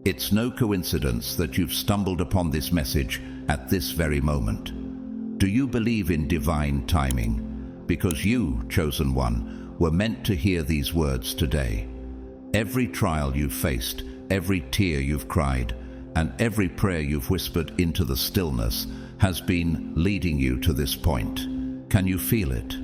It's no coincidence that you've stumbled upon this message at this very moment. Do you believe in divine timing? Because you, chosen one, were meant to hear these words today. Every trial you've faced, every tear you've cried, and every prayer you've whispered into the stillness has been leading you to this point. Can you feel it?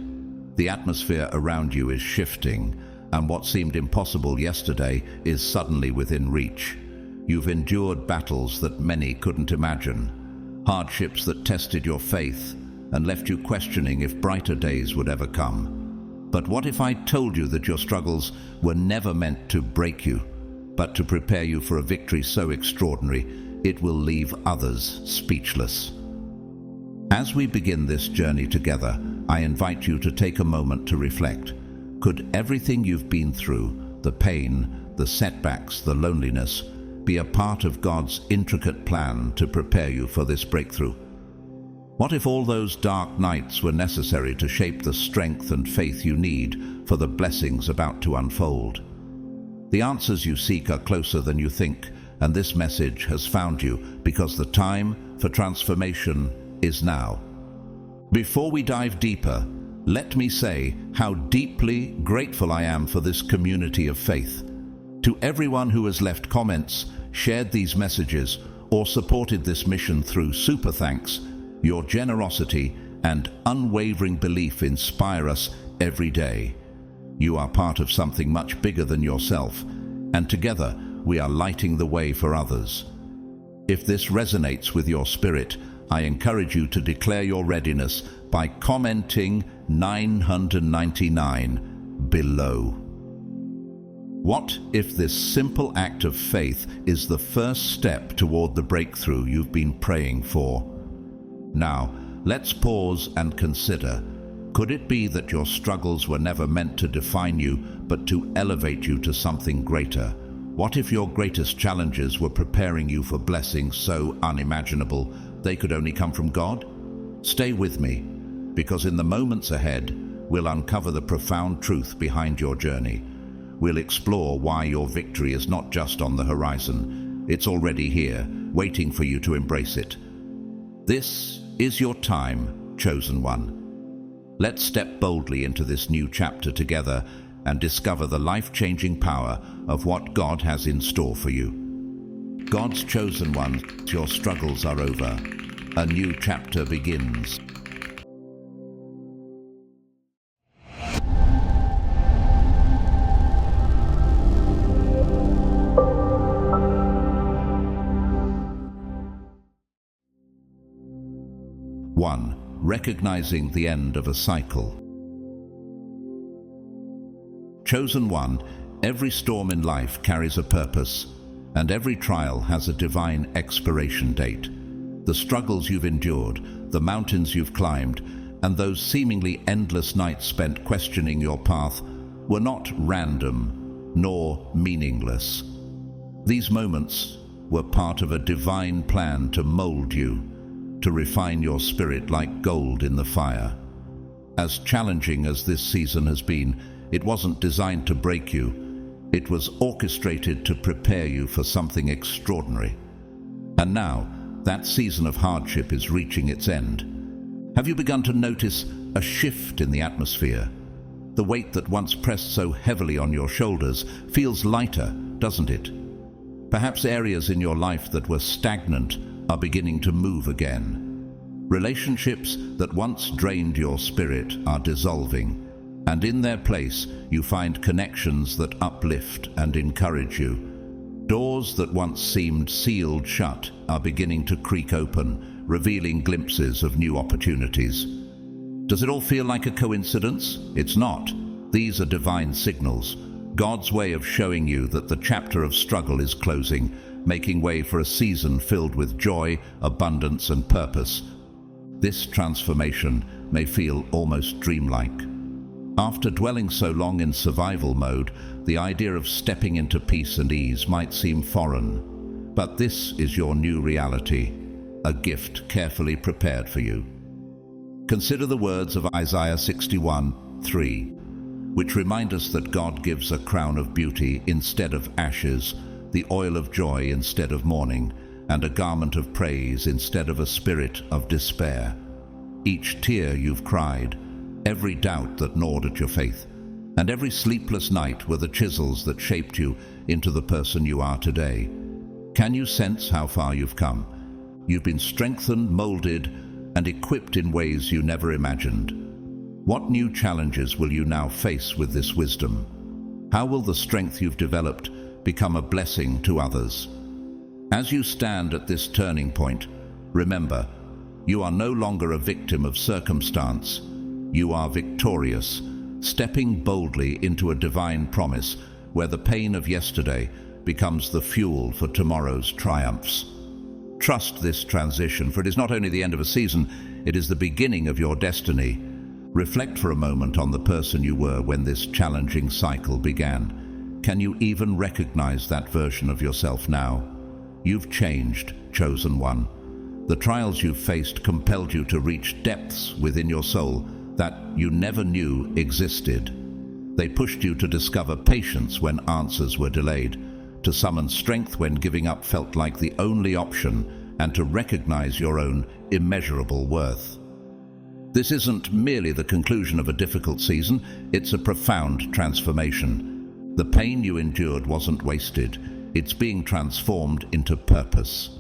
The atmosphere around you is shifting, and what seemed impossible yesterday is suddenly within reach. You've endured battles that many couldn't imagine, hardships that tested your faith and left you questioning if brighter days would ever come. But what if I told you that your struggles were never meant to break you, but to prepare you for a victory so extraordinary it will leave others speechless? As we begin this journey together, I invite you to take a moment to reflect. Could everything you've been through, the pain, the setbacks, the loneliness, be a part of God's intricate plan to prepare you for this breakthrough? What if all those dark nights were necessary to shape the strength and faith you need for the blessings about to unfold? The answers you seek are closer than you think, and this message has found you because the time for transformation is now. Before we dive deeper, let me say how deeply grateful I am for this community of faith. To everyone who has left comments, shared these messages, or supported this mission through super thanks, your generosity and unwavering belief inspire us every day. You are part of something much bigger than yourself, and together we are lighting the way for others. If this resonates with your spirit, I encourage you to declare your readiness by commenting 999 below. What if this simple act of faith is the first step toward the breakthrough you've been praying for? Now, let's pause and consider. Could it be that your struggles were never meant to define you, but to elevate you to something greater? What if your greatest challenges were preparing you for blessings so unimaginable they could only come from God? Stay with me, because in the moments ahead, we'll uncover the profound truth behind your journey. We'll explore why your victory is not just on the horizon. It's already here, waiting for you to embrace it. This is your time, chosen one. Let's step boldly into this new chapter together and discover the life-changing power of what God has in store for you. God's chosen one, your struggles are over. A new chapter begins. One, recognizing the end of a cycle. Chosen one, every storm in life carries a purpose, and every trial has a divine expiration date. The struggles you've endured, the mountains you've climbed, and those seemingly endless nights spent questioning your path were not random nor meaningless. These moments were part of a divine plan to mold you, to refine your spirit like gold in the fire. As challenging as this season has been, it wasn't designed to break you. It was orchestrated to prepare you for something extraordinary. And now, that season of hardship is reaching its end. Have you begun to notice a shift in the atmosphere? The weight that once pressed so heavily on your shoulders feels lighter, doesn't it? Perhaps areas in your life that were stagnant are beginning to move again. Relationships that once drained your spirit are dissolving, and in their place you find connections that uplift and encourage you. Doors that once seemed sealed shut are beginning to creak open, revealing glimpses of new opportunities. Does it all feel like a coincidence? It's not. These are divine signals, God's way of showing you that the chapter of struggle is closing, making way for a season filled with joy, abundance, and purpose. This transformation may feel almost dreamlike. After dwelling so long in survival mode, the idea of stepping into peace and ease might seem foreign. But this is your new reality, a gift carefully prepared for you. Consider the words of Isaiah 61:3, which remind us that God gives a crown of beauty instead of ashes, the oil of joy instead of mourning, and a garment of praise instead of a spirit of despair. Each tear you've cried, every doubt that gnawed at your faith, and every sleepless night were the chisels that shaped you into the person you are today. Can you sense how far you've come? You've been strengthened, molded, and equipped in ways you never imagined. What new challenges will you now face with this wisdom? How will the strength you've developed become a blessing to others? As you stand at this turning point, remember, you are no longer a victim of circumstance. You are victorious, stepping boldly into a divine promise where the pain of yesterday becomes the fuel for tomorrow's triumphs. Trust this transition, for it is not only the end of a season, it is the beginning of your destiny. Reflect for a moment on the person you were when this challenging cycle began. Can you even recognize that version of yourself now? You've changed, chosen one. The trials you've faced compelled you to reach depths within your soul that you never knew existed. They pushed you to discover patience when answers were delayed, to summon strength when giving up felt like the only option, and to recognize your own immeasurable worth. This isn't merely the conclusion of a difficult season, it's a profound transformation. The pain you endured wasn't wasted, it's being transformed into purpose.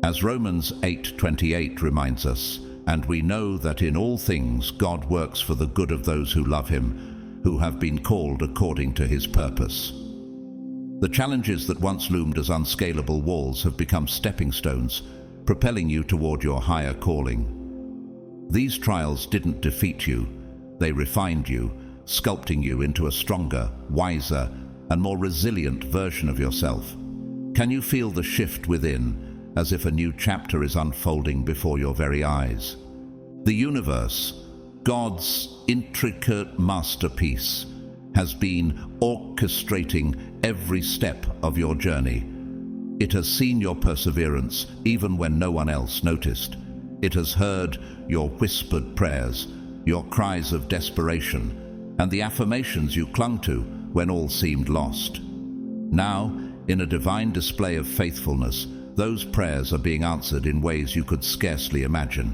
As Romans 8:28 reminds us, and we know that in all things God works for the good of those who love him, who have been called according to his purpose. The challenges that once loomed as unscalable walls have become stepping stones, propelling you toward your higher calling. These trials didn't defeat you, they refined you, sculpting you into a stronger, wiser, and more resilient version of yourself. Can you feel the shift within, as if a new chapter is unfolding before your very eyes? The universe, God's intricate masterpiece, has been orchestrating every step of your journey. It has seen your perseverance even when no one else noticed. It has heard your whispered prayers, your cries of desperation, and the affirmations you clung to when all seemed lost. Now, in a divine display of faithfulness, those prayers are being answered in ways you could scarcely imagine.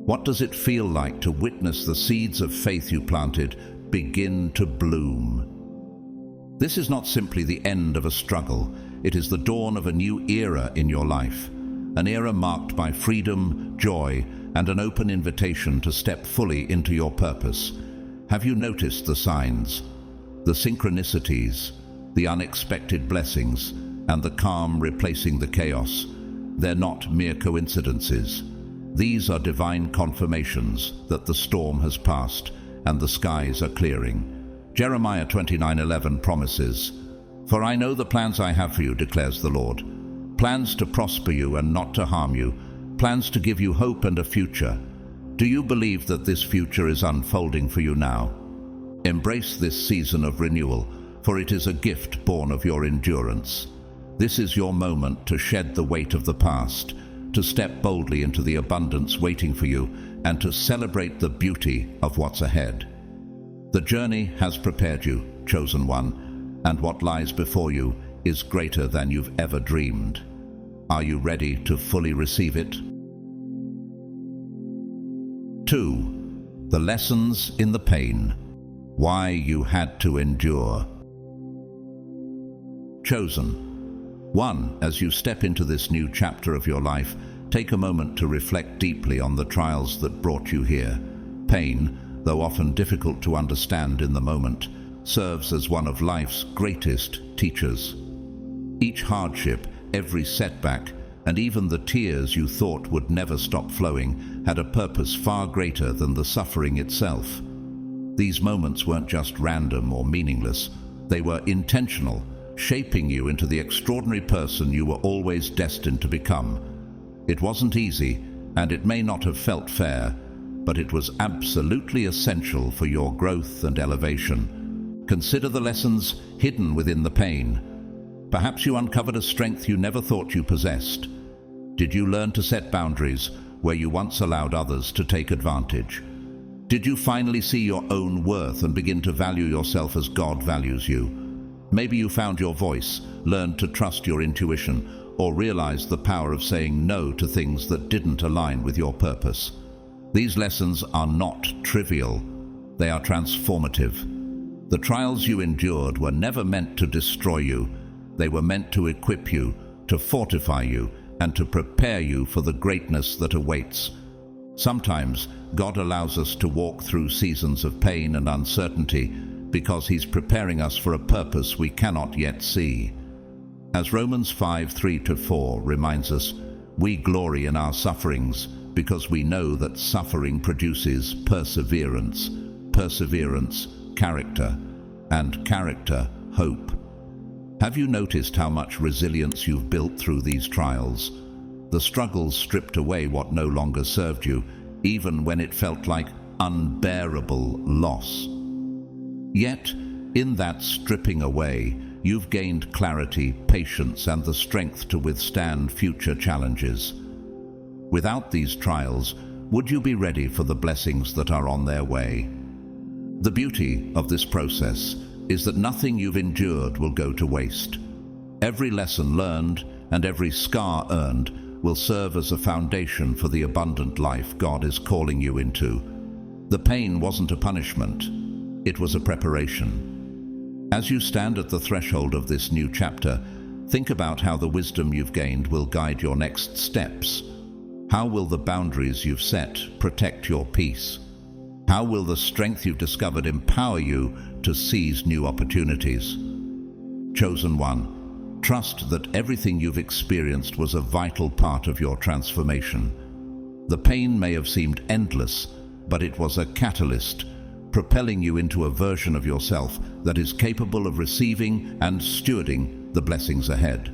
What does it feel like to witness the seeds of faith you planted begin to bloom? This is not simply the end of a struggle, it is the dawn of a new era in your life, an era marked by freedom, joy, and an open invitation to step fully into your purpose. Have you noticed the signs, the synchronicities, the unexpected blessings, and the calm replacing the chaos? They're not mere coincidences. These are divine confirmations that the storm has passed and the skies are clearing. Jeremiah 29:11 promises, "For I know the plans I have for you, declares the Lord, plans to prosper you and not to harm you, plans to give you hope and a future." Do you believe that this future is unfolding for you now? Embrace this season of renewal, for it is a gift born of your endurance. This is your moment to shed the weight of the past, to step boldly into the abundance waiting for you, and to celebrate the beauty of what's ahead. The journey has prepared you, chosen one, and what lies before you is greater than you've ever dreamed. Are you ready to fully receive it? 2. The lessons in the pain. Why you had to endure. Chosen. 1. As you step into this new chapter of your life, take a moment to reflect deeply on the trials that brought you here. Pain, though often difficult to understand in the moment, serves as one of life's greatest teachers. Each hardship, every setback, and even the tears you thought would never stop flowing had a purpose far greater than the suffering itself. These moments weren't just random or meaningless, they were intentional, shaping you into the extraordinary person you were always destined to become. It wasn't easy, and it may not have felt fair, but it was absolutely essential for your growth and elevation. Consider the lessons hidden within the pain. Perhaps you uncovered a strength you never thought you possessed. Did you learn to set boundaries where you once allowed others to take advantage? Did you finally see your own worth and begin to value yourself as God values you? Maybe you found your voice, learned to trust your intuition, or realized the power of saying no to things that didn't align with your purpose. These lessons are not trivial. They are transformative. The trials you endured were never meant to destroy you. They were meant to equip you, to fortify you, and to prepare you for the greatness that awaits. Sometimes God allows us to walk through seasons of pain and uncertainty because He's preparing us for a purpose we cannot yet see. As Romans 5:3-4 reminds us, we glory in our sufferings because we know that suffering produces perseverance, perseverance, character, and character, hope. Have you noticed how much resilience you've built through these trials? The struggles stripped away what no longer served you, even when it felt like unbearable loss. Yet, in that stripping away, you've gained clarity, patience, and the strength to withstand future challenges. Without these trials, would you be ready for the blessings that are on their way? The beauty of this process is that nothing you've endured will go to waste. Every lesson learned and every scar earned will serve as a foundation for the abundant life God is calling you into. The pain wasn't a punishment, it was a preparation. As you stand at the threshold of this new chapter, think about how the wisdom you've gained will guide your next steps. How will the boundaries you've set protect your peace? How will the strength you've discovered empower you to seize new opportunities? Chosen one, trust that everything you've experienced was a vital part of your transformation. The pain may have seemed endless, but it was a catalyst, propelling you into a version of yourself that is capable of receiving and stewarding the blessings ahead.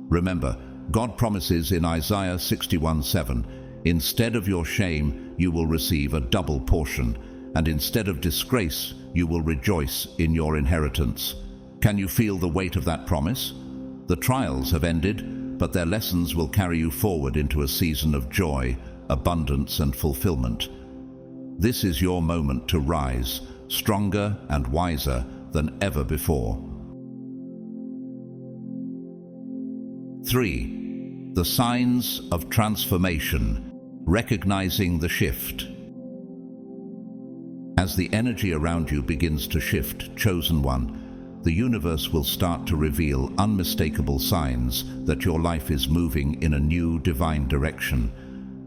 Remember, God promises in Isaiah 61:7, instead of your shame, you will receive a double portion, and instead of disgrace, you will rejoice in your inheritance. Can you feel the weight of that promise? The trials have ended, but their lessons will carry you forward into a season of joy, abundance, and fulfillment. This is your moment to rise, stronger and wiser than ever before. 3. The signs of transformation. Recognizing the shift. As the energy around you begins to shift, chosen one, the universe will start to reveal unmistakable signs that your life is moving in a new divine direction.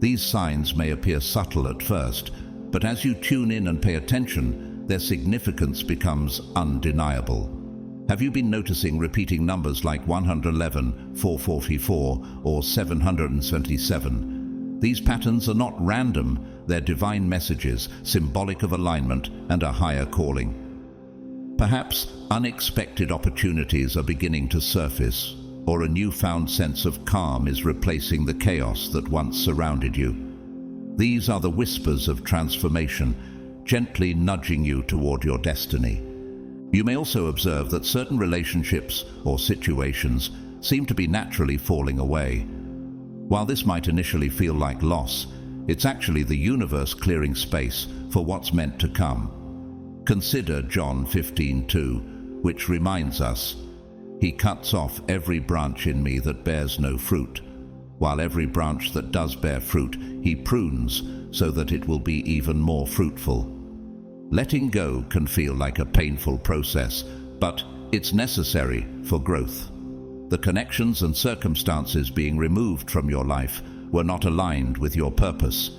These signs may appear subtle at first, but as you tune in and pay attention, their significance becomes undeniable. Have you been noticing repeating numbers like 111, 444, or 777? These patterns are not random, they're divine messages, symbolic of alignment and a higher calling. Perhaps unexpected opportunities are beginning to surface, or a newfound sense of calm is replacing the chaos that once surrounded you. These are the whispers of transformation, gently nudging you toward your destiny. You may also observe that certain relationships or situations seem to be naturally falling away. While this might initially feel like loss, it's actually the universe clearing space for what's meant to come. Consider John 15:2, which reminds us, He cuts off every branch in me that bears no fruit, while every branch that does bear fruit He prunes so that it will be even more fruitful. Letting go can feel like a painful process, but it's necessary for growth. The connections and circumstances being removed from your life were not aligned with your purpose.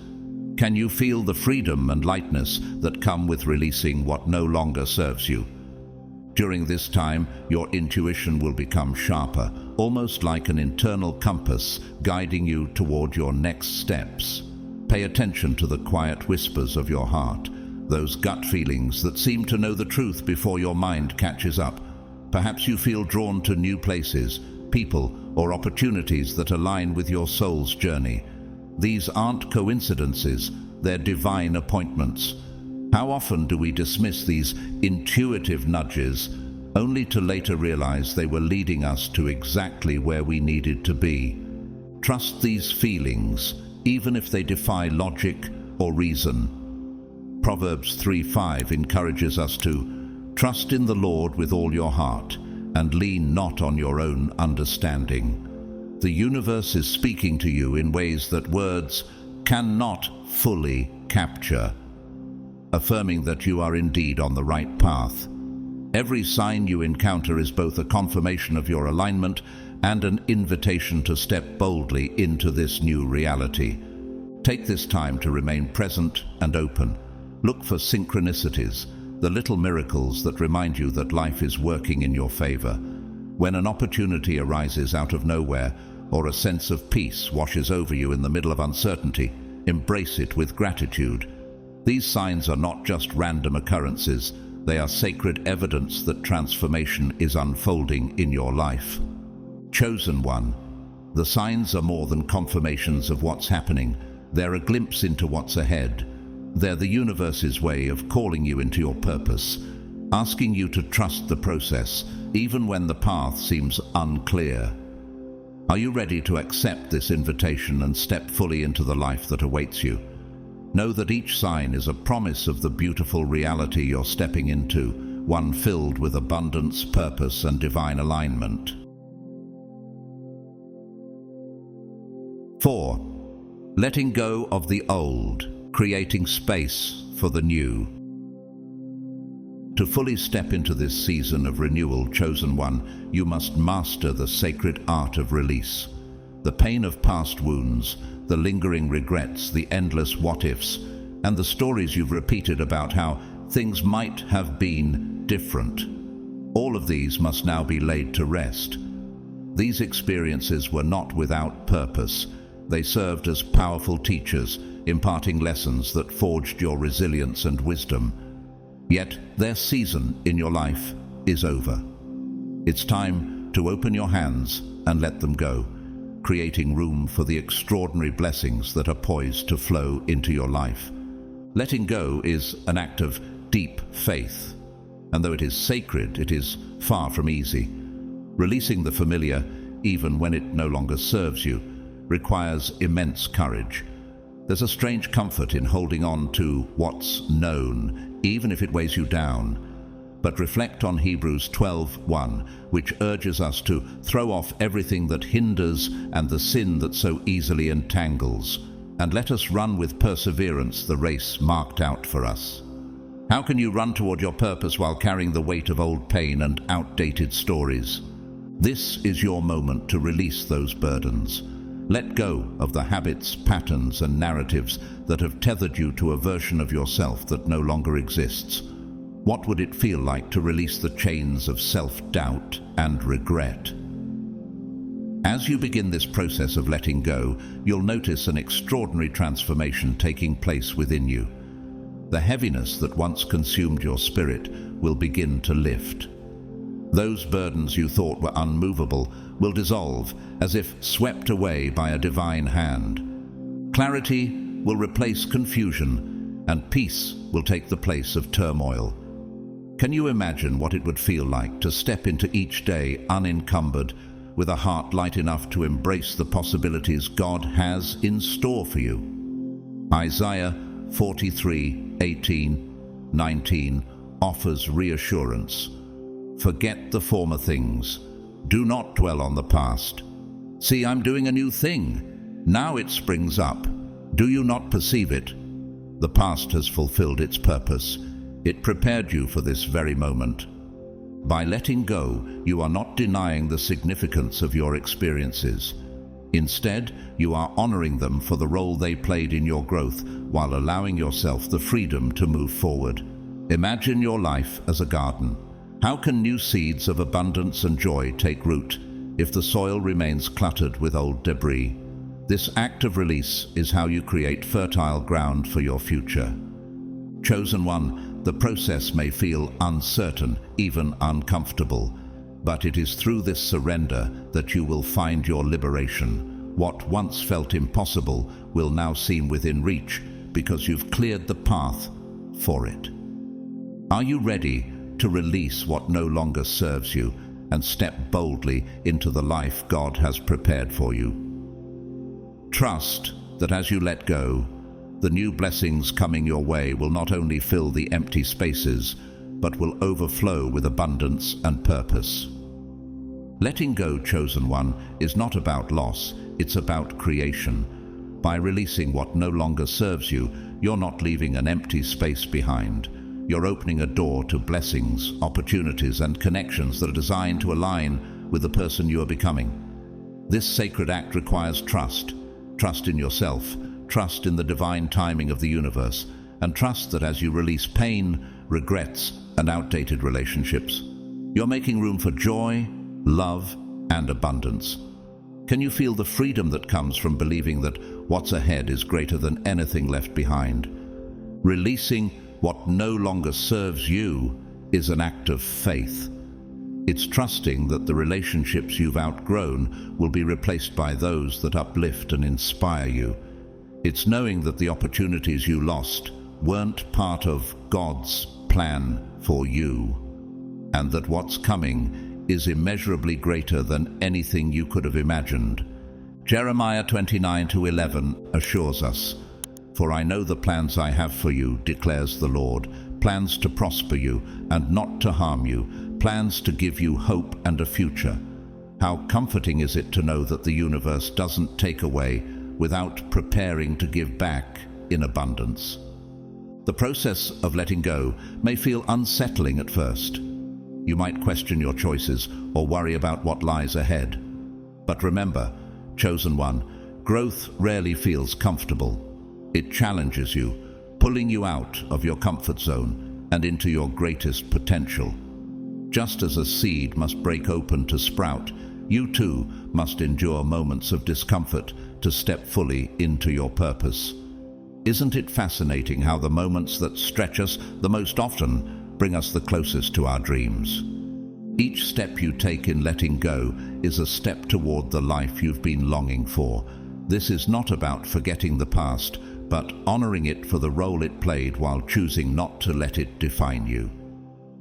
Can you feel the freedom and lightness that come with releasing what no longer serves you? During this time, your intuition will become sharper, almost like an internal compass guiding you toward your next steps. Pay attention to the quiet whispers of your heart, those gut feelings that seem to know the truth before your mind catches up. Perhaps you feel drawn to new places, people, or opportunities that align with your soul's journey. These aren't coincidences, they're divine appointments. How often do we dismiss these intuitive nudges, only to later realize they were leading us to exactly where we needed to be? Trust these feelings, even if they defy logic or reason. Proverbs 3:5 encourages us to trust in the Lord with all your heart and lean not on your own understanding. The universe is speaking to you in ways that words cannot fully capture, affirming that you are indeed on the right path. Every sign you encounter is both a confirmation of your alignment and an invitation to step boldly into this new reality. Take this time to remain present and open. Look for synchronicities, the little miracles that remind you that life is working in your favor. When an opportunity arises out of nowhere, or a sense of peace washes over you in the middle of uncertainty, embrace it with gratitude. These signs are not just random occurrences, they are sacred evidence that transformation is unfolding in your life. Chosen one, the signs are more than confirmations of what's happening. They're a glimpse into what's ahead. They're the universe's way of calling you into your purpose, asking you to trust the process, even when the path seems unclear. Are you ready to accept this invitation and step fully into the life that awaits you? Know that each sign is a promise of the beautiful reality you're stepping into, one filled with abundance, purpose, and divine alignment. 4. Letting go of the old, creating space for the new. To fully step into this season of renewal, chosen one, you must master the sacred art of release. The pain of past wounds, the lingering regrets, the endless what-ifs, and the stories you've repeated about how things might have been different. All of these must now be laid to rest. These experiences were not without purpose. They served as powerful teachers, imparting lessons that forged your resilience and wisdom. Yet their season in your life is over. It's time to open your hands and let them go, creating room for the extraordinary blessings that are poised to flow into your life. Letting go is an act of deep faith, and though it is sacred, it is far from easy. Releasing the familiar, even when it no longer serves you, requires immense courage. There's a strange comfort in holding on to what's known, even if it weighs you down. But reflect on Hebrews 12:1, which urges us to throw off everything that hinders and the sin that so easily entangles, and let us run with perseverance the race marked out for us. How can you run toward your purpose while carrying the weight of old pain and outdated stories? This is your moment to release those burdens. Let go of the habits, patterns, and narratives that have tethered you to a version of yourself that no longer exists. What would it feel like to release the chains of self-doubt and regret? As you begin this process of letting go, you'll notice an extraordinary transformation taking place within you. The heaviness that once consumed your spirit will begin to lift. Those burdens you thought were unmovable will dissolve as if swept away by a divine hand. Clarity will replace confusion, and peace will take the place of turmoil. Can you imagine what it would feel like to step into each day unencumbered, with a heart light enough to embrace the possibilities God has in store for you? Isaiah 43:18-19 offers reassurance. Forget the former things. Do not dwell on the past. See, I'm doing a new thing. Now it springs up. Do you not perceive it? The past has fulfilled its purpose. It prepared you for this very moment. By letting go, you are not denying the significance of your experiences. Instead, you are honoring them for the role they played in your growth while allowing yourself the freedom to move forward. Imagine your life as a garden. How can new seeds of abundance and joy take root if the soil remains cluttered with old debris? This act of release is how you create fertile ground for your future. Chosen one, the process may feel uncertain, even uncomfortable, but it is through this surrender that you will find your liberation. What once felt impossible will now seem within reach because you've cleared the path for it. Are you ready to release what no longer serves you and step boldly into the life God has prepared for you? Trust that as you let go, the new blessings coming your way will not only fill the empty spaces, but will overflow with abundance and purpose. Letting go, chosen one, is not about loss, it's about creation. By releasing what no longer serves you, you're not leaving an empty space behind. You're opening a door to blessings, opportunities, and connections that are designed to align with the person you are becoming. This sacred act requires trust. Trust in yourself, trust in the divine timing of the universe, and trust that as you release pain, regrets, and outdated relationships, you're making room for joy, love, and abundance. Can you feel the freedom that comes from believing that what's ahead is greater than anything left behind? Releasing what no longer serves you is an act of faith. It's trusting that the relationships you've outgrown will be replaced by those that uplift and inspire you. It's knowing that the opportunities you lost weren't part of God's plan for you, and that what's coming is immeasurably greater than anything you could have imagined. Jeremiah 29:11 assures us, "For I know the plans I have for you, declares the Lord, plans to prosper you and not to harm you, plans to give you hope and a future." How comforting is it to know that the universe doesn't take away without preparing to give back in abundance. The process of letting go may feel unsettling at first. You might question your choices or worry about what lies ahead. But remember, chosen one, growth rarely feels comfortable. It challenges you, pulling you out of your comfort zone and into your greatest potential. Just as a seed must break open to sprout, you too must endure moments of discomfort to step fully into your purpose. Isn't it fascinating how the moments that stretch us the most often bring us the closest to our dreams? Each step you take in letting go is a step toward the life you've been longing for. This is not about forgetting the past, but honoring it for the role it played while choosing not to let it define you.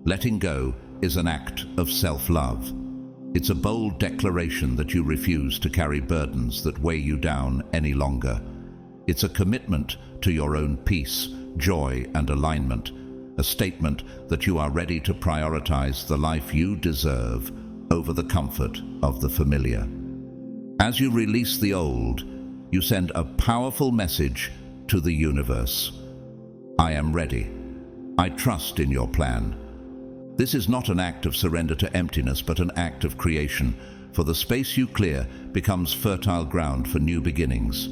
Letting go is an act of self-love. It's a bold declaration that you refuse to carry burdens that weigh you down any longer. It's a commitment to your own peace, joy, and alignment, a statement that you are ready to prioritize the life you deserve over the comfort of the familiar. As you release the old, you send a powerful message to the universe. I am ready. I trust in your plan. This is not an act of surrender to emptiness, but an act of creation, for the space you clear becomes fertile ground for new beginnings.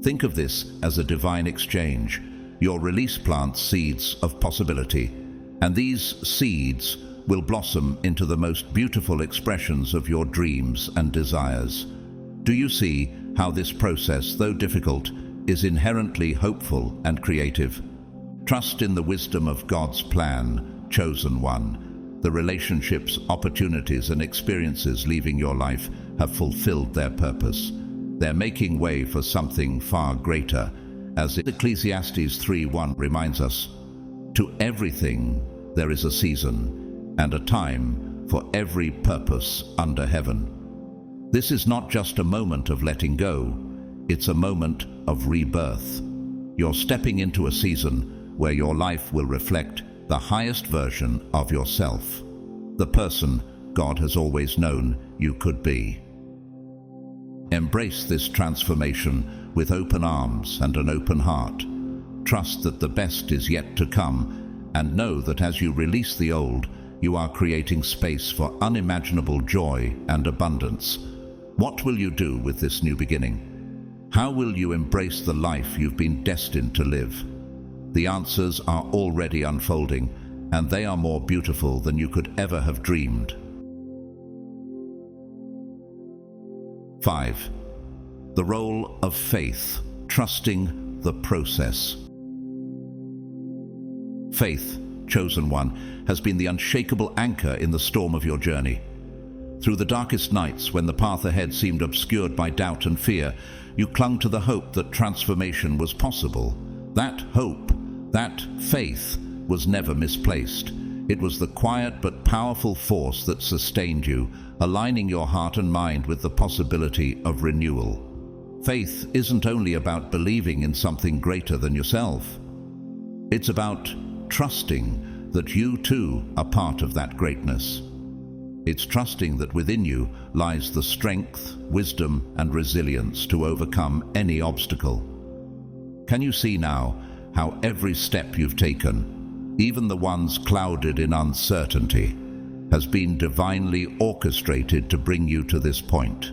Think of this as a divine exchange. Your release plants seeds of possibility, and these seeds will blossom into the most beautiful expressions of your dreams and desires. Do you see how this process, though difficult, is inherently hopeful and creative? Trust in the wisdom of God's plan, chosen one. The relationships, opportunities, and experiences leaving your life have fulfilled their purpose. They're making way for something far greater, as Ecclesiastes 3:1 reminds us. To everything there is a season, and a time for every purpose under heaven. This is not just a moment of letting go, it's a moment of rebirth. You're stepping into a season where your life will reflect the highest version of yourself, the person God has always known you could be. Embrace this transformation with open arms and an open heart. Trust that the best is yet to come, and know that as you release the old, you are creating space for unimaginable joy and abundance. What will you do with this new beginning? How will you embrace the life you've been destined to live? The answers are already unfolding, and they are more beautiful than you could ever have dreamed. 5. The role of faith, trusting the process. Faith, chosen one, has been the unshakable anchor in the storm of your journey. Through the darkest nights, when the path ahead seemed obscured by doubt and fear, you clung to the hope that transformation was possible. That hope, that faith, was never misplaced. It was the quiet but powerful force that sustained you, aligning your heart and mind with the possibility of renewal. Faith isn't only about believing in something greater than yourself. It's about trusting that you too are part of that greatness. It's trusting that within you lies the strength, wisdom, and resilience to overcome any obstacle. Can you see now how every step you've taken, even the ones clouded in uncertainty, has been divinely orchestrated to bring you to this point?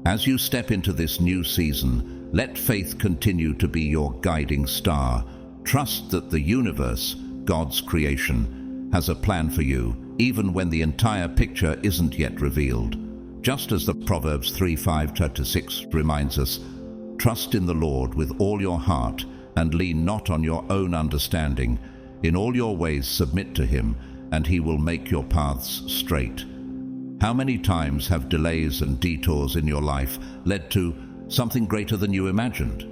As you step into this new season, let faith continue to be your guiding star. Trust that the universe, God's creation, has a plan for you, even when the entire picture isn't yet revealed. Just as the Proverbs 3:5-6 reminds us, trust in the Lord with all your heart and lean not on your own understanding. In all your ways submit to him, and he will make your paths straight. How many times have delays and detours in your life led to something greater than you imagined?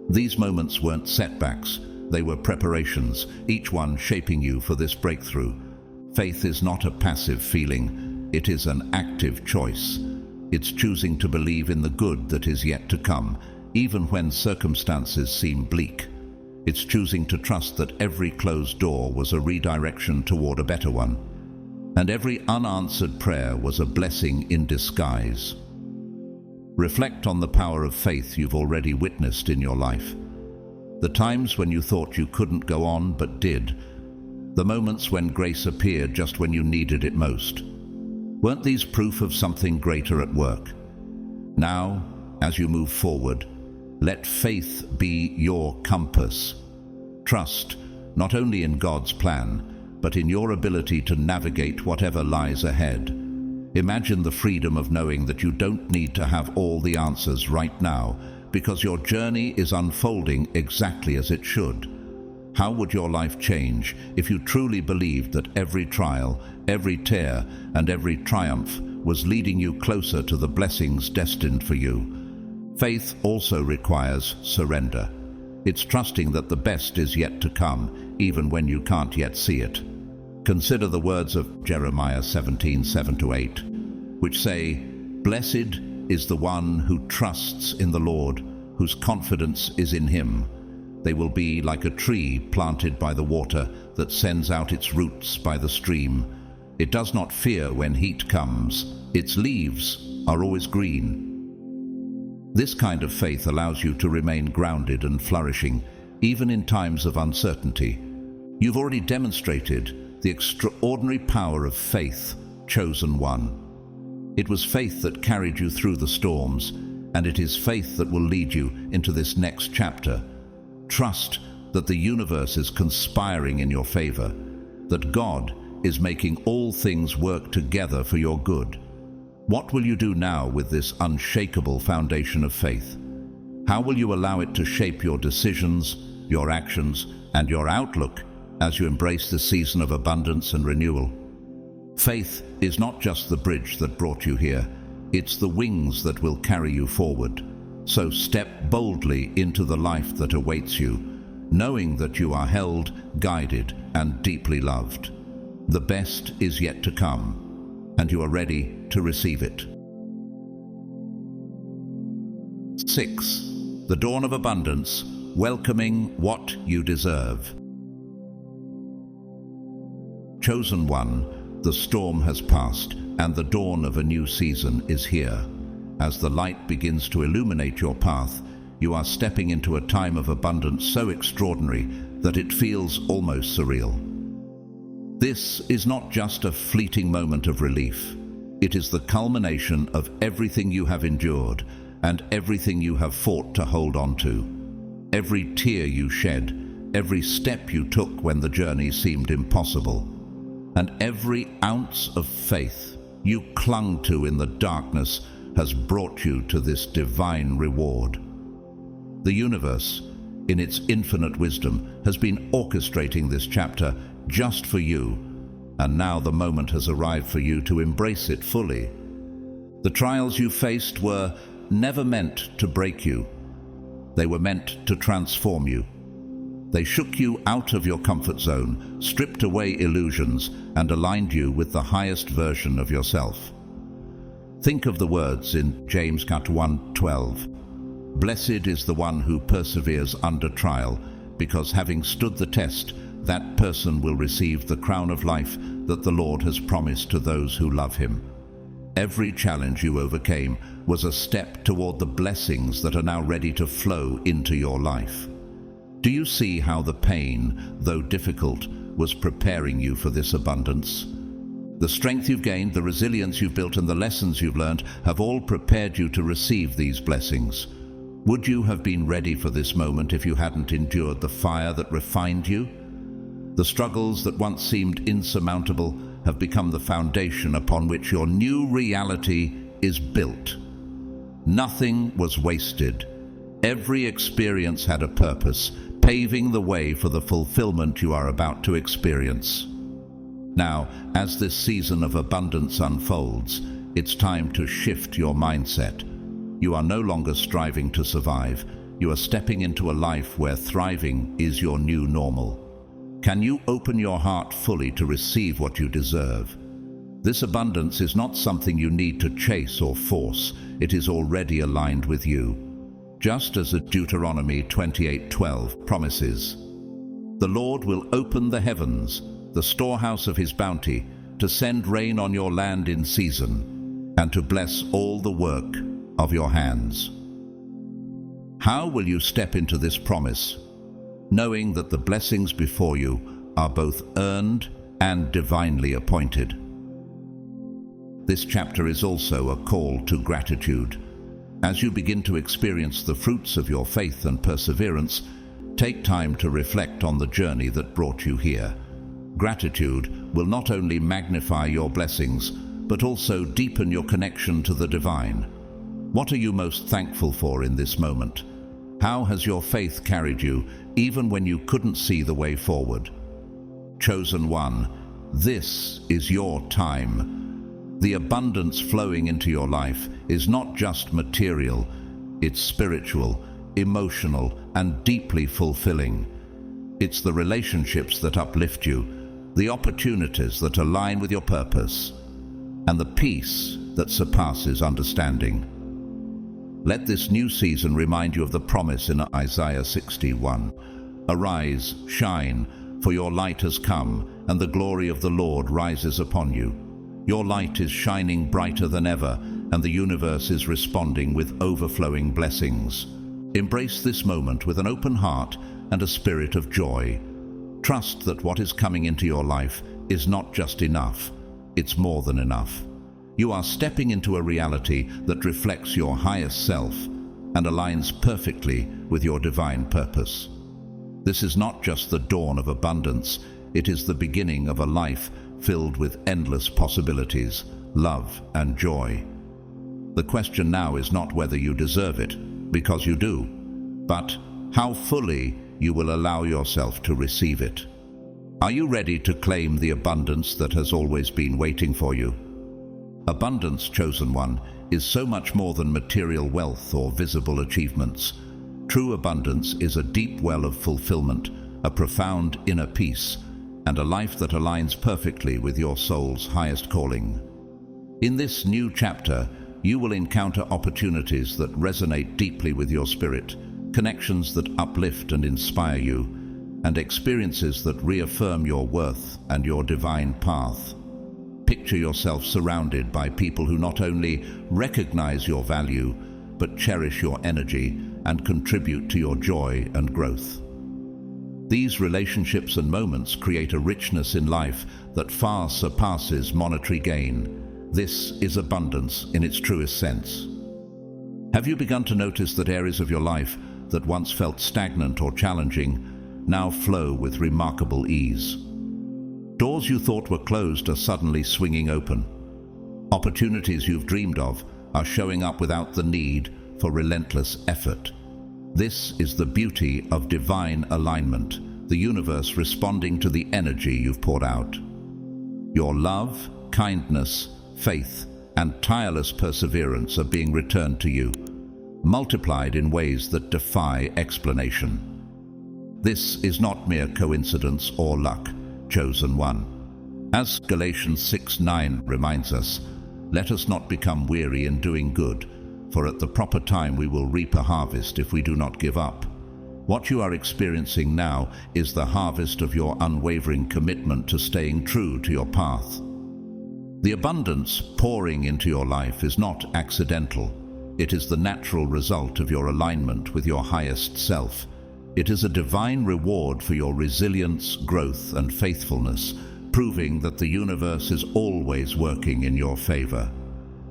These moments weren't setbacks, they were preparations, each one shaping you for this breakthrough. Faith is not a passive feeling, it is an active choice. It's choosing to believe in the good that is yet to come, even when circumstances seem bleak. It's choosing to trust that every closed door was a redirection toward a better one, and every unanswered prayer was a blessing in disguise. Reflect on the power of faith you've already witnessed in your life. The times when you thought you couldn't go on but did. The moments when grace appeared just when you needed it most. Weren't these proof of something greater at work? Now, as you move forward, let faith be your compass. Trust not only in God's plan, but in your ability to navigate whatever lies ahead. Imagine the freedom of knowing that you don't need to have all the answers right now, because your journey is unfolding exactly as it should. How would your life change if you truly believed that every trial, every tear, and every triumph was leading you closer to the blessings destined for you? Faith also requires surrender. It's trusting that the best is yet to come, even when you can't yet see it. Consider the words of Jeremiah 17:7-8, which say, "Blessed is the one who trusts in the Lord, whose confidence is in him. They will be like a tree planted by the water that sends out its roots by the stream. It does not fear when heat comes. Its leaves are always green." This kind of faith allows you to remain grounded and flourishing, even in times of uncertainty. You've already demonstrated the extraordinary power of faith, chosen one. It was faith that carried you through the storms, and it is faith that will lead you into this next chapter. Trust that the universe is conspiring in your favor, that God is making all things work together for your good. What will you do now with this unshakable foundation of faith? How will you allow it to shape your decisions, your actions, and your outlook as you embrace the season of abundance and renewal? Faith is not just the bridge that brought you here, it's the wings that will carry you forward. So step boldly into the life that awaits you, knowing that you are held, guided, and deeply loved. The best is yet to come, and you are ready to receive it. 6. The dawn of abundance, welcoming what you deserve. Chosen one, the storm has passed, and the dawn of a new season is here. As the light begins to illuminate your path, you are stepping into a time of abundance so extraordinary that it feels almost surreal. This is not just a fleeting moment of relief. It is the culmination of everything you have endured and everything you have fought to hold on to. Every tear you shed, every step you took when the journey seemed impossible, and every ounce of faith you clung to in the darkness has brought you to this divine reward. The universe, in its infinite wisdom, has been orchestrating this chapter just for you, and now the moment has arrived for you to embrace it fully. The trials you faced were never meant to break you. They were meant to transform you. They shook you out of your comfort zone, stripped away illusions, and aligned you with the highest version of yourself. Think of the words in James 1:12. "Blessed is the one who perseveres under trial, because having stood the test, that person will receive the crown of life that the Lord has promised to those who love him." Every challenge you overcame was a step toward the blessings that are now ready to flow into your life. Do you see how the pain, though difficult, was preparing you for this abundance? The strength you've gained, the resilience you've built, and the lessons you've learned have all prepared you to receive these blessings. Would you have been ready for this moment if you hadn't endured the fire that refined you? The struggles that once seemed insurmountable have become the foundation upon which your new reality is built. Nothing was wasted. Every experience had a purpose, paving the way for the fulfillment you are about to experience. Now, as this season of abundance unfolds, it's time to shift your mindset. You are no longer striving to survive. You are stepping into a life where thriving is your new normal. Can you open your heart fully to receive what you deserve? This abundance is not something you need to chase or force. It is already aligned with you. Just as Deuteronomy 28:12 promises, "The Lord will open the heavens, the storehouse of his bounty, to send rain on your land in season, and to bless all the work of your hands." How will you step into this promise, knowing that the blessings before you are both earned and divinely appointed? This chapter is also a call to gratitude. As you begin to experience the fruits of your faith and perseverance, take time to reflect on the journey that brought you here. Gratitude will not only magnify your blessings, but also deepen your connection to the divine. What are you most thankful for in this moment? How has your faith carried you, even when you couldn't see the way forward? Chosen one, this is your time. The abundance flowing into your life is not just material, it's spiritual, emotional, and deeply fulfilling. It's the relationships that uplift you, the opportunities that align with your purpose, and the peace that surpasses understanding. Let this new season remind you of the promise in Isaiah 61. "Arise, shine, for your light has come, and the glory of the Lord rises upon you." Your light is shining brighter than ever, and the universe is responding with overflowing blessings. Embrace this moment with an open heart and a spirit of joy. Trust that what is coming into your life is not just enough, it's more than enough. You are stepping into a reality that reflects your highest self and aligns perfectly with your divine purpose. This is not just the dawn of abundance, it is the beginning of a life filled with endless possibilities, love, and joy. The question now is not whether you deserve it, because you do, but how fully you will allow yourself to receive it. Are you ready to claim the abundance that has always been waiting for you? Abundance, chosen one, is so much more than material wealth or visible achievements. True abundance is a deep well of fulfillment, a profound inner peace, and a life that aligns perfectly with your soul's highest calling. In this new chapter, you will encounter opportunities that resonate deeply with your spirit, connections that uplift and inspire you, and experiences that reaffirm your worth and your divine path. Picture yourself surrounded by people who not only recognize your value, but cherish your energy and contribute to your joy and growth. These relationships and moments create a richness in life that far surpasses monetary gain. This is abundance in its truest sense. Have you begun to notice that areas of your life that once felt stagnant or challenging now flow with remarkable ease? Doors you thought were closed are suddenly swinging open. Opportunities you've dreamed of are showing up without the need for relentless effort. This is the beauty of divine alignment, the universe responding to the energy you've poured out. Your love, kindness, faith, and tireless perseverance are being returned to you, multiplied in ways that defy explanation. This is not mere coincidence or luck, chosen one. As Galatians 6:9 reminds us, let us not become weary in doing good, for at the proper time we will reap a harvest if we do not give up. What you are experiencing now is the harvest of your unwavering commitment to staying true to your path. The abundance pouring into your life is not accidental. It is the natural result of your alignment with your highest self. It is a divine reward for your resilience, growth, and faithfulness, proving that the universe is always working in your favor.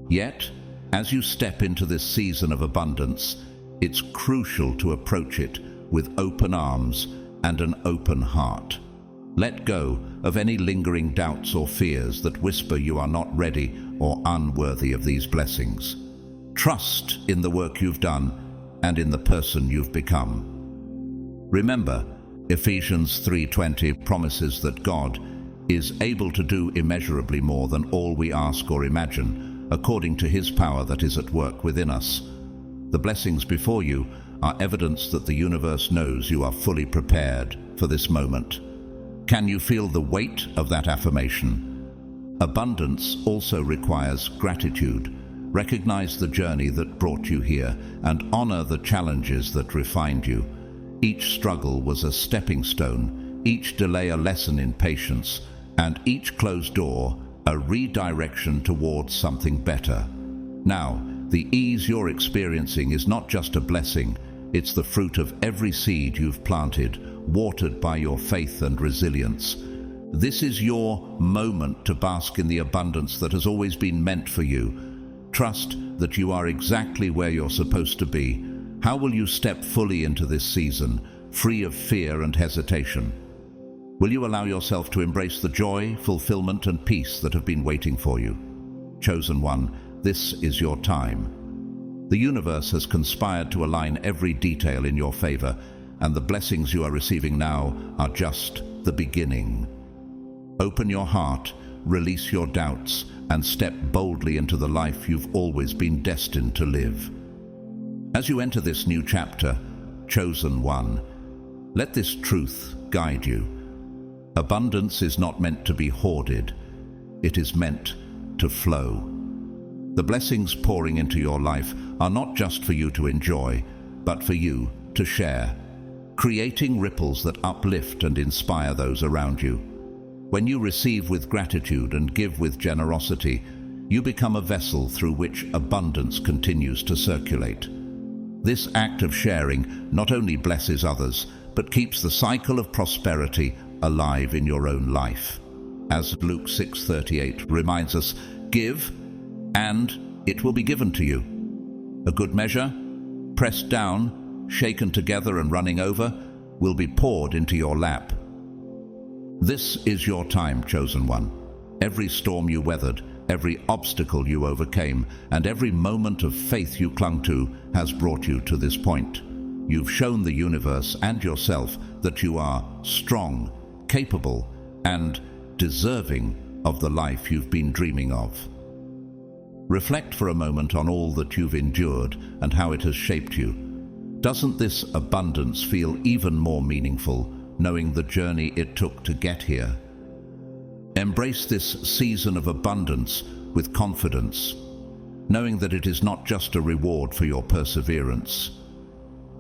Yet, as you step into this season of abundance, it's crucial to approach it with open arms and an open heart. Let go of any lingering doubts or fears that whisper you are not ready or unworthy of these blessings. Trust in the work you've done and in the person you've become. Remember, Ephesians 3:20 promises that God is able to do immeasurably more than all we ask or imagine, according to His power that is at work within us. The blessings before you are evidence that the universe knows you are fully prepared for this moment. Can you feel the weight of that affirmation? Abundance also requires gratitude. Recognize the journey that brought you here and honor the challenges that refined you. Each struggle was a stepping stone, each delay a lesson in patience, and each closed door a redirection towards something better. Now, the ease you're experiencing is not just a blessing, it's the fruit of every seed you've planted, watered by your faith and resilience. This is your moment to bask in the abundance that has always been meant for you. Trust that you are exactly where you're supposed to be. How will you step fully into this season, free of fear and hesitation? Will you allow yourself to embrace the joy, fulfillment, and peace that have been waiting for you? Chosen one, this is your time. The universe has conspired to align every detail in your favor, and the blessings you are receiving now are just the beginning. Open your heart, release your doubts, and step boldly into the life you've always been destined to live. As you enter this new chapter, chosen one, let this truth guide you. Abundance is not meant to be hoarded. It is meant to flow. The blessings pouring into your life are not just for you to enjoy, but for you to share, creating ripples that uplift and inspire those around you. When you receive with gratitude and give with generosity, you become a vessel through which abundance continues to circulate. This act of sharing not only blesses others, but keeps the cycle of prosperity alive in your own life. As Luke 6:38 reminds us, give, and it will be given to you. A good measure, pressed down, shaken together and running over, will be poured into your lap. This is your time, chosen one. Every storm you weathered, every obstacle you overcame, and every moment of faith you clung to has brought you to this point. You've shown the universe and yourself that you are strong, capable, and deserving of the life you've been dreaming of. Reflect for a moment on all that you've endured and how it has shaped you. Doesn't this abundance feel even more meaningful, knowing the journey it took to get here? Embrace this season of abundance with confidence, knowing that it is not just a reward for your perseverance.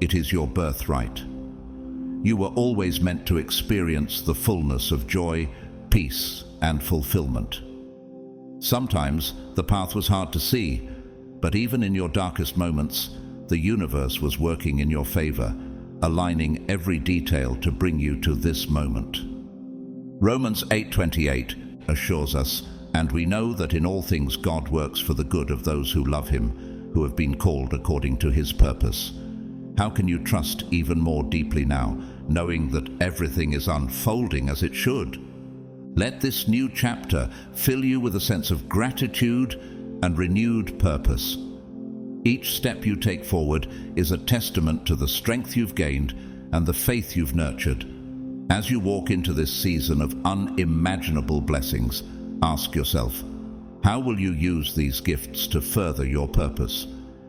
It is your birthright. You were always meant to experience the fullness of joy, peace, and fulfillment. Sometimes the path was hard to see, but even in your darkest moments, the universe was working in your favor, aligning every detail to bring you to this moment. Romans 8:28 assures us, "And we know that in all things God works for the good of those who love Him, who have been called according to His purpose." How can you trust even more deeply now, knowing that everything is unfolding as it should? Let this new chapter fill you with a sense of gratitude and renewed purpose. Each step you take forward is a testament to the strength you've gained and the faith you've nurtured. As you walk into this season of unimaginable blessings, ask yourself, how will you use these gifts to further your purpose?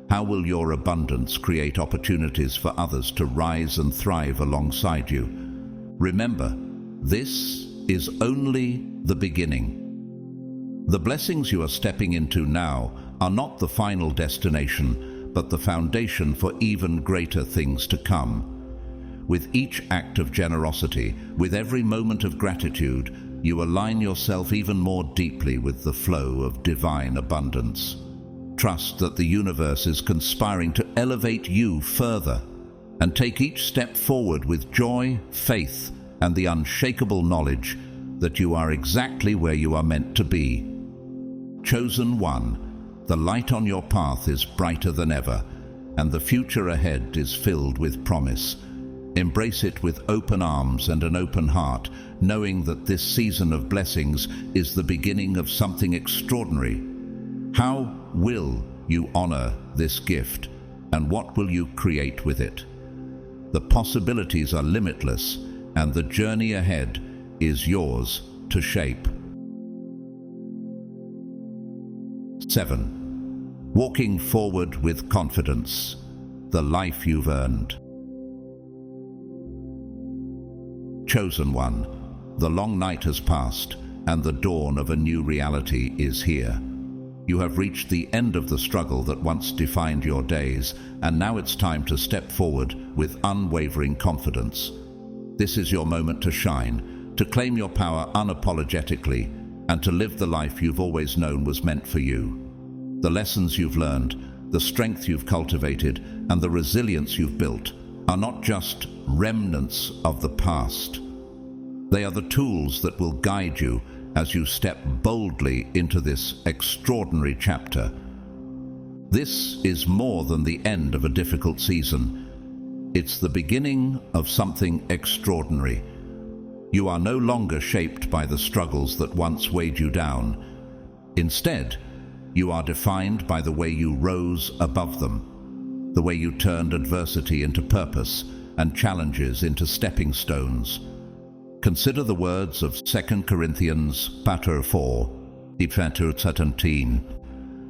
How will your abundance create opportunities for others to rise and thrive alongside you? Remember, this is only the beginning. The blessings you are stepping into now are not the final destination, but the foundation for even greater things to come. With each act of generosity, with every moment of gratitude, you align yourself even more deeply with the flow of divine abundance. Trust that the universe is conspiring to elevate you further, and take each step forward with joy, faith, and the unshakable knowledge that you are exactly where you are meant to be. Chosen one, the light on your path is brighter than ever, and the future ahead is filled with promise. Embrace it with open arms and an open heart, knowing that this season of blessings is the beginning of something extraordinary. How will you honor this gift, and what will you create with it? The possibilities are limitless, and the journey ahead is yours to shape. 7. Walking forward with confidence, the life you've earned. Chosen one, the long night has passed, and the dawn of a new reality is here. You have reached the end of the struggle that once defined your days, and now it's time to step forward with unwavering confidence. This is your moment to shine, to claim your power unapologetically, and to live the life you've always known was meant for you. The lessons you've learned, the strength you've cultivated, and the resilience you've built are not just remnants of the past. They are the tools that will guide you as you step boldly into this extraordinary chapter. This is more than the end of a difficult season. It's the beginning of something extraordinary. You are no longer shaped by the struggles that once weighed you down. Instead, you are defined by the way you rose above them, the way you turned adversity into purpose and challenges into stepping stones. Consider the words of 2 Corinthians 4:17,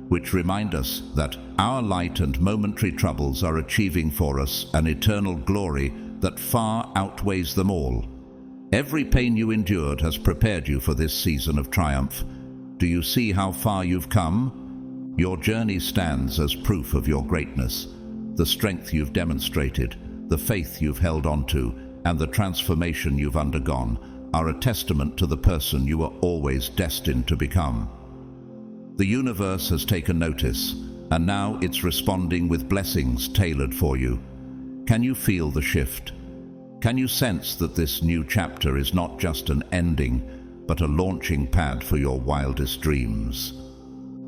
which remind us that our light and momentary troubles are achieving for us an eternal glory that far outweighs them all. Every pain you endured has prepared you for this season of triumph. Do you see how far you've come? Your journey stands as proof of your greatness. The strength you've demonstrated, the faith you've held on to, and the transformation you've undergone are a testament to the person you are always destined to become. The universe has taken notice, and now it's responding with blessings tailored for you. Can you feel the shift? Can you sense that this new chapter is not just an ending, but a launching pad for your wildest dreams?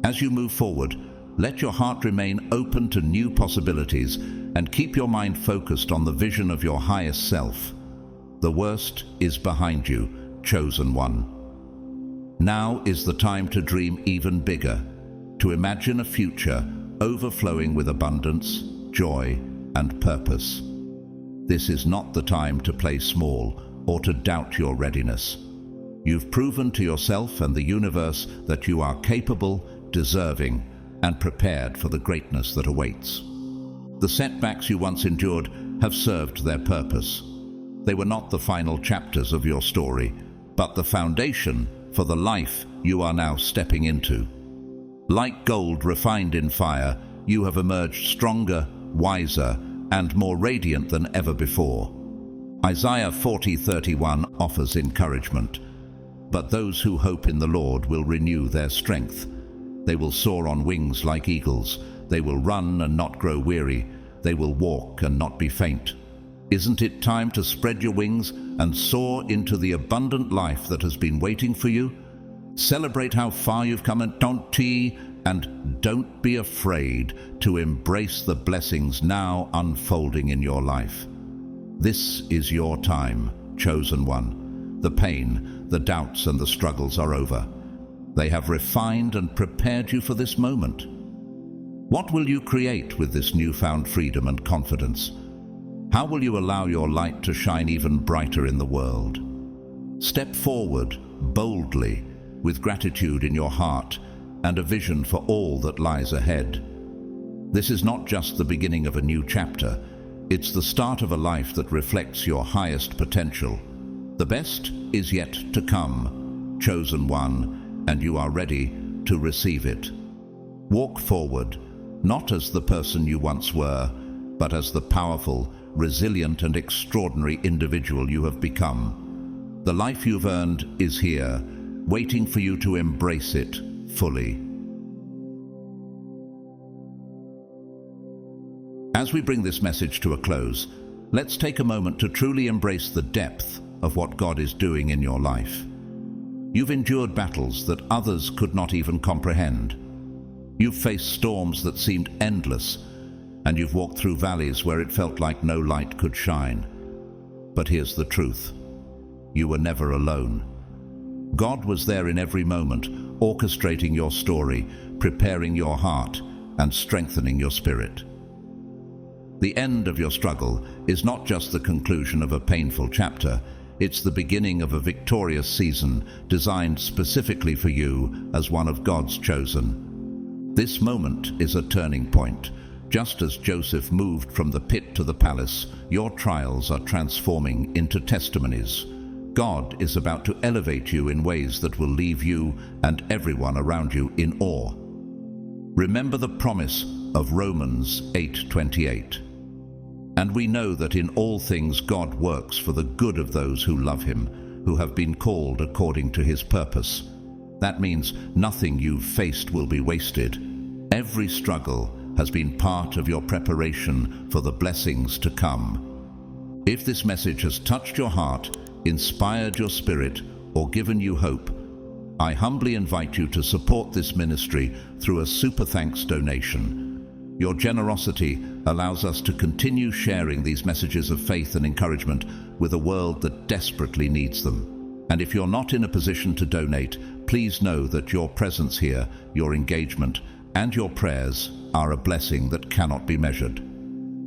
As you move forward, let your heart remain open to new possibilities and keep your mind focused on the vision of your highest self. The worst is behind you, chosen one. Now is the time to dream even bigger, to imagine a future overflowing with abundance, joy, and purpose. This is not the time to play small or to doubt your readiness. You've proven to yourself and the universe that you are capable, deserving, and prepared for the greatness that awaits. The setbacks you once endured have served their purpose. They were not the final chapters of your story, but the foundation for the life you are now stepping into. Like gold refined in fire, you have emerged stronger, wiser, and more radiant than ever before. Isaiah 40:31 offers encouragement. But those who hope in the Lord will renew their strength. They will soar on wings like eagles. They will run and not grow weary. They will walk and not be faint. Isn't it time to spread your wings and soar into the abundant life that has been waiting for you? Celebrate how far you've come and don't be afraid to embrace the blessings now unfolding in your life. This is your time, chosen one. The pain, the doubts, and the struggles are over. They have refined and prepared you for this moment. What will you create with this newfound freedom and confidence? How will you allow your light to shine even brighter in the world? Step forward boldly, with gratitude in your heart and a vision for all that lies ahead. This is not just the beginning of a new chapter. It's the start of a life that reflects your highest potential. The best is yet to come, chosen one, and you are ready to receive it. Walk forward, not as the person you once were, but as the powerful, resilient, and extraordinary individual you have become. The life you've earned is here, waiting for you to embrace it fully. As we bring this message to a close, let's take a moment to truly embrace the depth of what God is doing in your life. You've endured battles that others could not even comprehend. You've faced storms that seemed endless, and you've walked through valleys where it felt like no light could shine. But here's the truth: you were never alone. God was there in every moment, orchestrating your story, preparing your heart, and strengthening your spirit. The end of your struggle is not just the conclusion of a painful chapter, it's the beginning of a victorious season designed specifically for you as one of God's chosen. This moment is a turning point. Just as Joseph moved from the pit to the palace, your trials are transforming into testimonies. God is about to elevate you in ways that will leave you and everyone around you in awe. Remember the promise of Romans 8:28. And we know that in all things God works for the good of those who love him, who have been called according to his purpose. That means nothing you've faced will be wasted. Every struggle has been part of your preparation for the blessings to come. If this message has touched your heart, inspired your spirit, or given you hope, I humbly invite you to support this ministry through a super thanks donation. Your generosity allows us to continue sharing these messages of faith and encouragement with a world that desperately needs them. And if you're not in a position to donate, please know that your presence here, your engagement, and your prayers are a blessing that cannot be measured.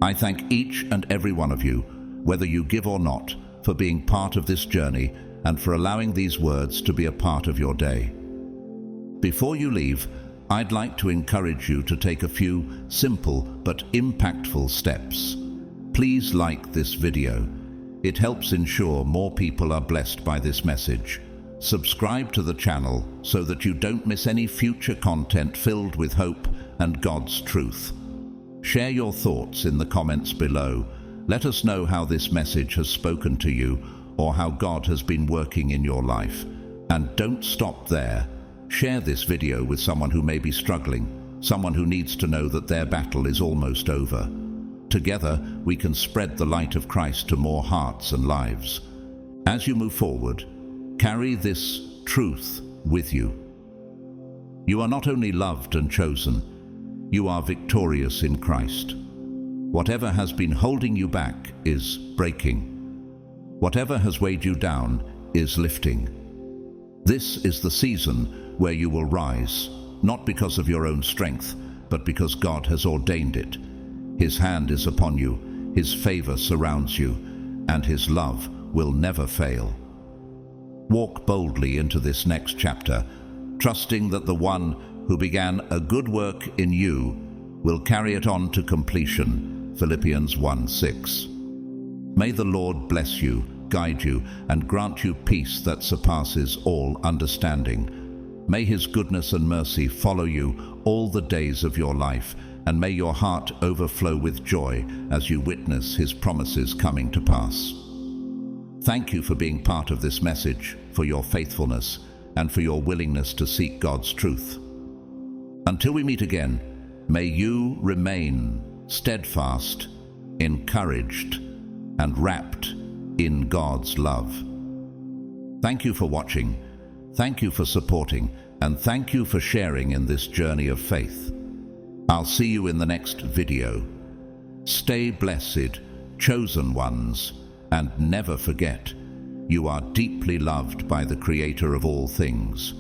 I thank each and every one of you, whether you give or not, for being part of this journey and for allowing these words to be a part of your day. Before you leave, I'd like to encourage you to take a few simple but impactful steps. Please like this video. It helps ensure more people are blessed by this message. Subscribe to the channel so that you don't miss any future content filled with hope and God's truth. Share your thoughts in the comments below. Let us know how this message has spoken to you or how God has been working in your life. And don't stop there. Share this video with someone who may be struggling, someone who needs to know that their battle is almost over. Together, we can spread the light of Christ to more hearts and lives. As you move forward, carry this truth with you. You are not only loved and chosen, you are victorious in Christ. Whatever has been holding you back is breaking. Whatever has weighed you down is lifting. This is the season where you will rise, not because of your own strength, but because God has ordained it. His hand is upon you, his favor surrounds you, and his love will never fail. Walk boldly into this next chapter, trusting that the one who began a good work in you will carry it on to completion. Philippians 1:6. May the Lord bless you, guide you, and grant you peace that surpasses all understanding. May his goodness and mercy follow you all the days of your life, and may your heart overflow with joy as you witness his promises coming to pass. Thank you for being part of this message, for your faithfulness, and for your willingness to seek God's truth. Until we meet again, may you remain steadfast, encouraged, and wrapped in God's love. Thank you for watching. Thank you for supporting, and thank you for sharing in this journey of faith. I'll see you in the next video. Stay blessed, chosen ones, and never forget, you are deeply loved by the Creator of all things.